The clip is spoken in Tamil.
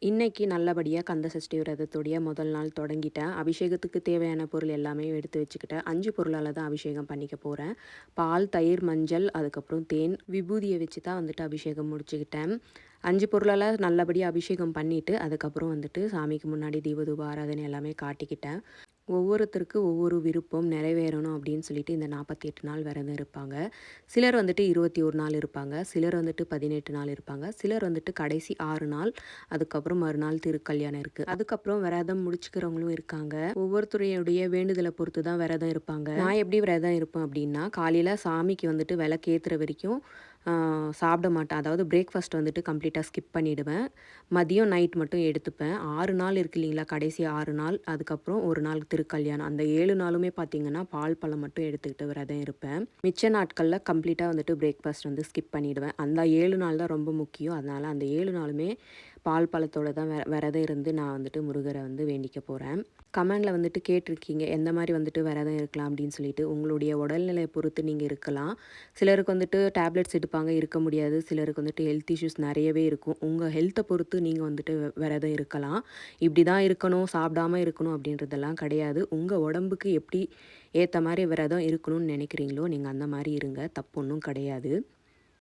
இன்னைக்கு நல்லபடியா கந்த சஷ்டி விரதத்துடைய முதல் நாள் தொடங்கிட்டேன். அபிஷேகத்துக்கு தேவையான பொருள் எல்லாமே எடுத்து வச்சுக்கிட்டேன். 5 பொருளால தான் அபிஷேகம் பண்ணிக்க போறேன். பால், தயிர், மஞ்சள், அதுக்கப்புறம் தேன், விபூதிய வச்சு தான் வந்துட்டு அபிஷேகம் முடிச்சுக்கிட்டேன். 5 பொருளால நல்லபடியா அபிஷேகம் பண்ணிட்டு, அதுக்கப்புறம் வந்துட்டு சாமிக்கு முன்னாடி தீப தூப ஆராதனை எல்லாமே காட்டிக்கிட்டேன். ஒவ்வொருத்தருக்கு ஒவ்வொரு விருப்பம் நிறைவேறணும் அப்படின்னு சொல்லிட்டு இந்த 48 நாள் விரதம் இருப்பாங்க. சிலர் வந்துட்டு 21 நாள் இருப்பாங்க. சிலர் வந்துட்டு 18 நாள் இருப்பாங்க. சிலர் வந்துட்டு கடைசி 6 நாள், அதுக்கப்புறம் மறுநாள் திருக்கல்யாணம் இருக்கு. அதுக்கப்புறம் விரதம் முடிச்சுக்கிறவங்களும் இருக்காங்க. ஒவ்வொருத்தருடைய வேண்டுதலை பொறுத்து தான் விரதம் இருப்பாங்க. நான் எப்படி விரதம் இருப்பேன் அப்படின்னா, காலையில சாமிக்கு வந்துட்டு விளக்கேத்துற வரைக்கும் சாப்பிட மாட்டேன். அதாவது பிரேக்ஃபாஸ்ட் வந்துட்டு கம்ப்ளீட்டாக ஸ்கிப் பண்ணிடுவேன். மதியம், நைட் மட்டும் எடுத்துப்பேன். 6 நாள் இருக்கு இல்லைங்களா? கடைசி 6 நாள், அதுக்கப்புறம் 1 நாள் திருக்கல்யாணம். அந்த 7 நாளுமே பார்த்தீங்கன்னா, பால், பழம் மட்டும் எடுத்துக்கிட்டு விரதம் இருப்பேன். மிச்ச நாட்கள்ல கம்ப்ளீட்டா வந்துட்டு பிரேக்ஃபாஸ்ட் வந்து ஸ்கிப் பண்ணிடுவேன். அந்த 7 நாள் தான் ரொம்ப முக்கியம். அதனால அந்த 7 நாளுமே பால், பழத்தோட தான் விரதம் இருந்து நான் வந்துட்டு முருகரை வந்து வேண்டிக்க போறேன். கமெண்ட்ல வந்துட்டு கேட்டிருக்கீங்க, எந்த மாரி வந்துட்டு விரதம் இருக்கலாம் அப்படின்னு சொல்லிட்டு. உங்களுடைய உடல்நிலையை பொறுத்து நீங்க இருக்கலாம். சிலருக்கு வந்துட்டு டேப்லெட்ஸ் எடுப்பாங்க, இருக்க முடியாது. சிலருக்கு வந்துட்டு ஹெல்த் இஷ்யூஸ் நெறையவே இருக்கும். உங்க ஹெல்த்தை பொறுத்து நீங்க வந்துட்டு விரதம் இருக்கலாம். இப்படி தான் இருக்கணும், சாப்பிடாம இருக்கணும் அப்படின்றதெல்லாம் கிடையாது. உங்க உடம்புக்கு எப்படி ஏத்த மாரி விரதம் இருக்கணும்னு நினைக்கிறீங்களோ, நீங்க அந்த மாரி இருங்க. தப்பு ஒண்ணும் கிடையாது.